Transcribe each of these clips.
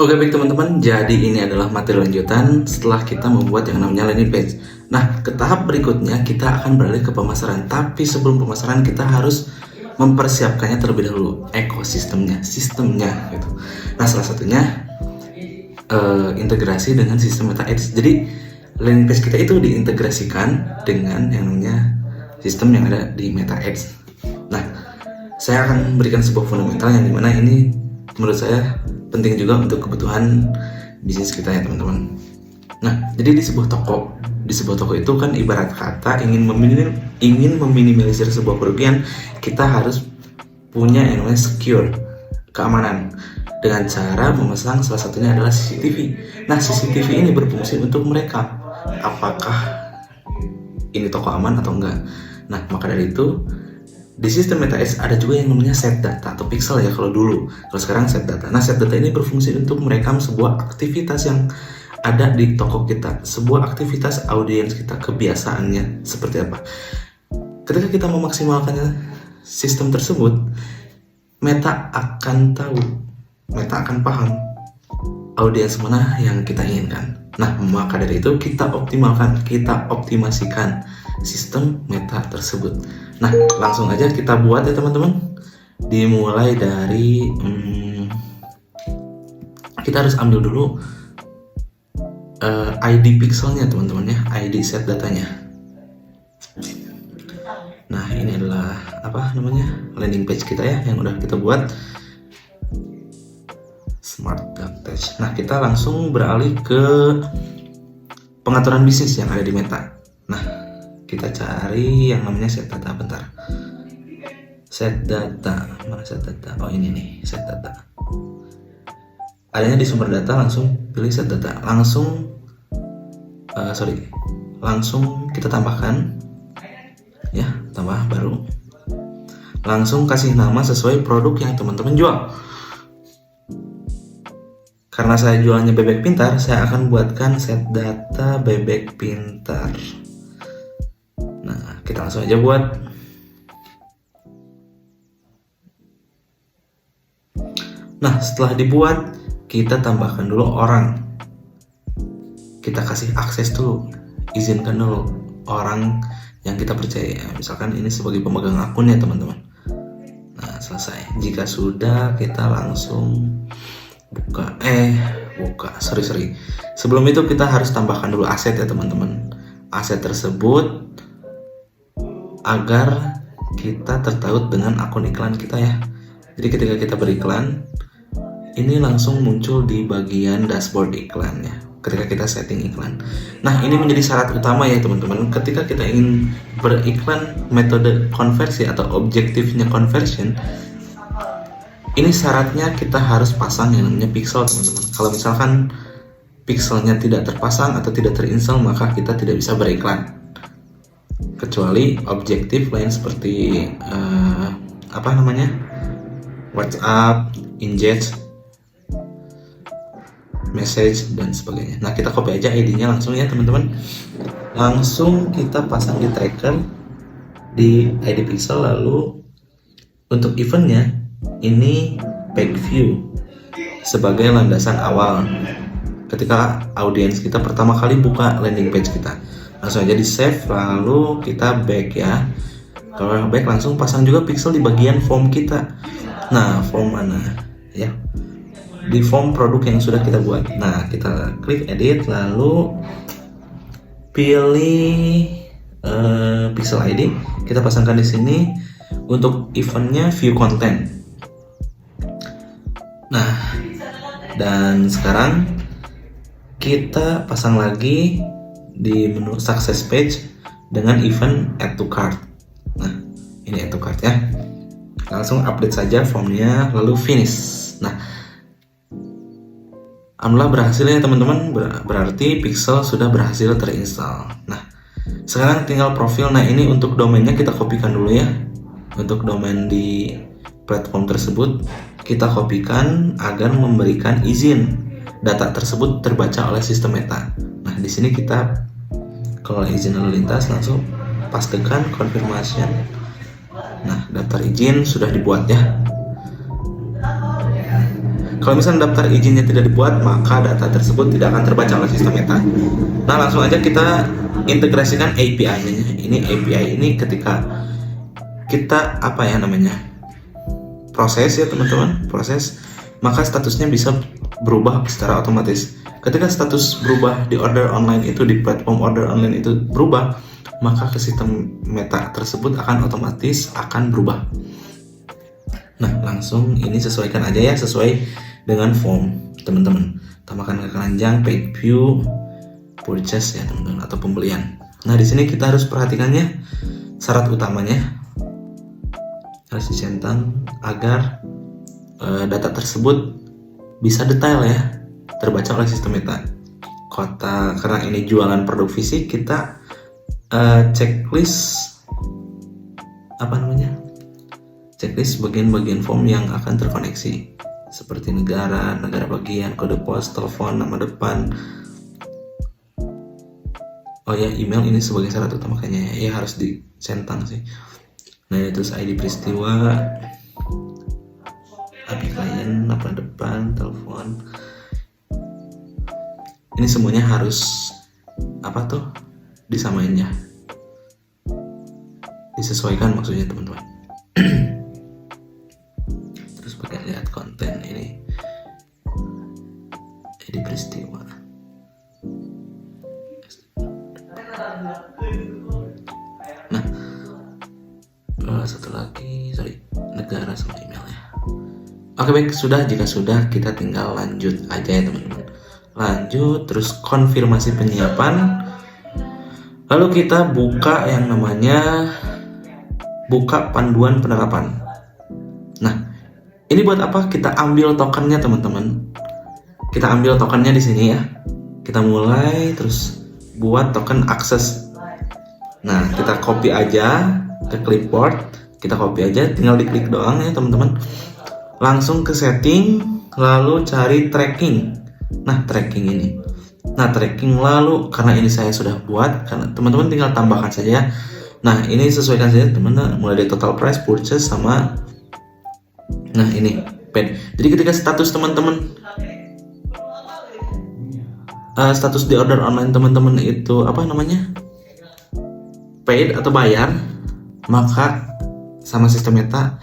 Oke baik teman-teman, jadi ini adalah materi lanjutan setelah kita membuat yang namanya landing page. Nah, ke tahap berikutnya kita akan beralih ke pemasaran. Tapi sebelum pemasaran kita harus mempersiapkannya terlebih dahulu, ekosistemnya, sistemnya gitu. Nah, salah satunya integrasi dengan sistem Meta Ads. Jadi landing page kita itu diintegrasikan dengan yang namanya sistem yang ada di Meta Ads. Nah, saya akan berikan sebuah fundamental yang dimana ini menurut saya penting juga untuk kebutuhan bisnis kita ya teman-teman. Nah, jadi di sebuah toko itu kan ibarat kata ingin meminimalisir sebuah kerugian, kita harus punya yang namanya secure, keamanan, dengan cara memasang salah satunya adalah CCTV. Nah, CCTV ini berfungsi untuk mereka apakah ini toko aman atau enggak. Nah, maka dari itu di sistem Meta Ads ada juga yang namanya set data atau pixel ya kalau dulu. Kalau sekarang set data. Nah, set data ini berfungsi untuk merekam sebuah aktivitas yang ada di toko kita, sebuah aktivitas audiens kita, kebiasaannya seperti apa. Ketika kita memaksimalkan sistem tersebut, Meta akan tahu, Meta akan paham audiens mana yang kita inginkan. Nah, maka dari itu kita optimalkan, kita optimasikan sistem Meta tersebut. Nah, langsung aja kita buat ya teman-teman. Dimulai dari kita harus ambil dulu ID pixelnya teman-teman ya, ID set datanya. Nah, ini adalah apa namanya landing page kita ya yang udah kita buat, Smart Dark Tag. Nah, kita langsung beralih ke pengaturan bisnis yang ada di Meta. Nah, kita cari yang namanya set data. Bentar, set data, mana set data? Oh ini nih, set data. Adanya di sumber data, langsung pilih set data. Langsung langsung kita tambahkan ya, tambah baru. Langsung kasih nama sesuai produk yang teman-teman jual. Karena saya jualnya bebek pintar, saya akan buatkan set data bebek pintar. Nah, kita langsung aja buat. Nah, setelah dibuat, kita tambahkan dulu orang. Kita kasih akses dulu, izinkan dulu orang yang kita percaya. Misalkan ini sebagai pemegang akun ya teman-teman. Nah, selesai. Jika sudah, kita langsung buka. Sebelum itu kita harus tambahkan dulu aset ya teman-teman. Aset tersebut agar kita tertaut dengan akun iklan kita ya. Jadi ketika kita beriklan, ini langsung muncul di bagian dashboard iklannya ketika kita setting iklan. Nah, ini menjadi syarat utama ya teman-teman. Ketika kita ingin beriklan, metode konversi atau objektifnya conversion, ini syaratnya kita harus pasang yang namanya pixel teman-teman. Kalau misalkan pixelnya tidak terpasang atau tidak terinstall, maka kita tidak bisa beriklan. Kecuali objektif lain seperti WhatsApp, Engage, Message dan sebagainya. Nah, kita copy aja ID-nya langsung ya teman-teman. Langsung kita pasang di tracker di ID pixel. Lalu untuk eventnya ini page view sebagai landasan awal ketika audiens kita pertama kali buka landing page kita. Langsung aja di save, lalu kita back ya. Kalau back langsung pasang juga pixel di bagian form kita. Nah, form mana ya? Di form produk yang sudah kita buat. Nah, kita klik edit, lalu pilih pixel ID, kita pasangkan di sini. Untuk eventnya view content. Nah, dan sekarang kita pasang lagi di menu success page dengan event add to cart. Nah, ini add to cart ya. Langsung update saja formnya, lalu finish. Nah, alhamdulillah berhasil ya teman-teman. Berarti pixel sudah berhasil terinstall. Nah, sekarang tinggal profil. Nah, ini untuk domainnya kita kopikan dulu ya. Untuk domain di platform tersebut kita kopikan agar memberikan izin data tersebut terbaca oleh sistem Meta. Nah, di sini kita kelola izin lalu lintas, langsung pastikan confirmation. Nah, daftar izin sudah dibuat ya. Kalau misalnya daftar izinnya tidak dibuat, maka data tersebut tidak akan terbaca oleh sistem Meta. Nah, langsung aja kita integrasikan API-nya. Ini API ini ketika kita proses ya teman-teman, proses, maka statusnya bisa berubah secara otomatis. Ketika status berubah di order online itu, di platform order online itu berubah, maka ke sistem Meta tersebut akan otomatis akan berubah. Nah, langsung ini sesuaikan aja ya, sesuai dengan form teman-teman. Tambahkan ke keranjang, paid view, purchase ya teman-teman, atau pembelian. Nah, di sini kita harus perhatikannya, syarat utamanya harus dicentang agar data tersebut bisa detail ya, terbaca oleh sistem Meta. Karena ini jualan produk fisik, kita checklist checklist bagian-bagian form yang akan terkoneksi, seperti negara bagian, kode pos, telepon, nama depan. Oh ya, email ini sebagai syarat utama kayaknya ya, harus dicentang sih. Nah, terus ID peristiwa, API klien, nama depan, telepon. Ini semuanya harus disamain ya, disesuaikan maksudnya teman-teman. Terus pakai lihat konten ini, ID peristiwa. Nah, satu lagi, negara sama emailnya. Oke, baik, jika sudah, kita tinggal lanjut aja ya teman-teman. Lanjut, terus konfirmasi penyiapan. Lalu kita buka yang namanya buka panduan penerapan. Nah, ini buat apa? Kita ambil tokennya teman-teman. Kita ambil tokennya di sini ya. Kita mulai terus buat token akses. Nah, kita copy aja ke clipboard. Kita copy aja, tinggal diklik doang ya teman-teman. Langsung ke setting, lalu cari tracking. Nah, tracking ini. Nah, tracking lalu karena ini saya sudah buat, karena teman-teman tinggal tambahkan saja ya. Nah, ini sesuaikan saja teman-teman, mulai dari total price, purchase sama ini paid. Jadi ketika status teman-teman status di order online teman-teman itu paid atau bayar, maka sama sistem Meta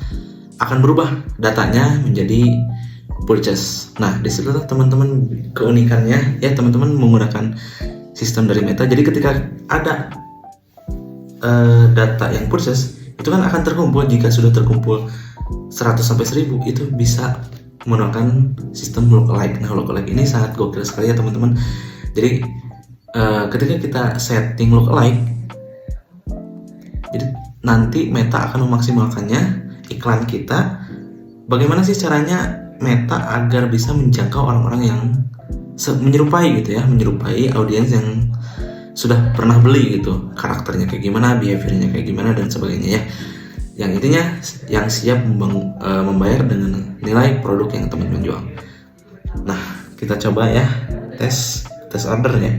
akan berubah datanya menjadi purchase. Nah, di situ teman-teman keunikannya ya, teman-teman menggunakan sistem dari Meta. Jadi ketika ada data yang purchase, itu kan akan terkumpul. Jika sudah terkumpul 100 sampai 1000, itu bisa menggunakan sistem lookalike. Nah, lookalike ini sangat gokil sekali ya teman-teman. Jadi ketika kita setting lookalike, jadi nanti Meta akan memaksimalkannya iklan kita. Bagaimana sih caranya Meta agar bisa menjangkau orang-orang yang menyerupai gitu ya, menyerupai audiens yang sudah pernah beli gitu, karakternya kayak gimana, behaviornya kayak gimana dan sebagainya ya. Yang intinya yang siap membayar dengan nilai produk yang teman-teman jual. Nah, kita coba ya tes order ya.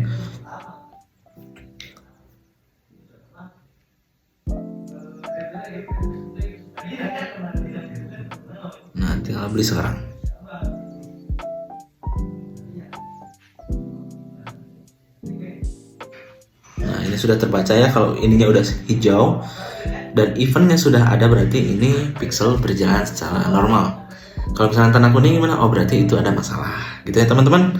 Nah, tinggal beli sekarang. Nah, ini sudah terbaca ya, kalau ininya udah hijau dan eventnya sudah ada, berarti ini pixel berjalan secara normal. Kalau misalnya tanda kuning gimana? Oh, berarti itu ada masalah gitu ya teman-teman.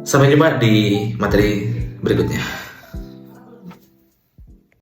Sampai jumpa di materi berikutnya.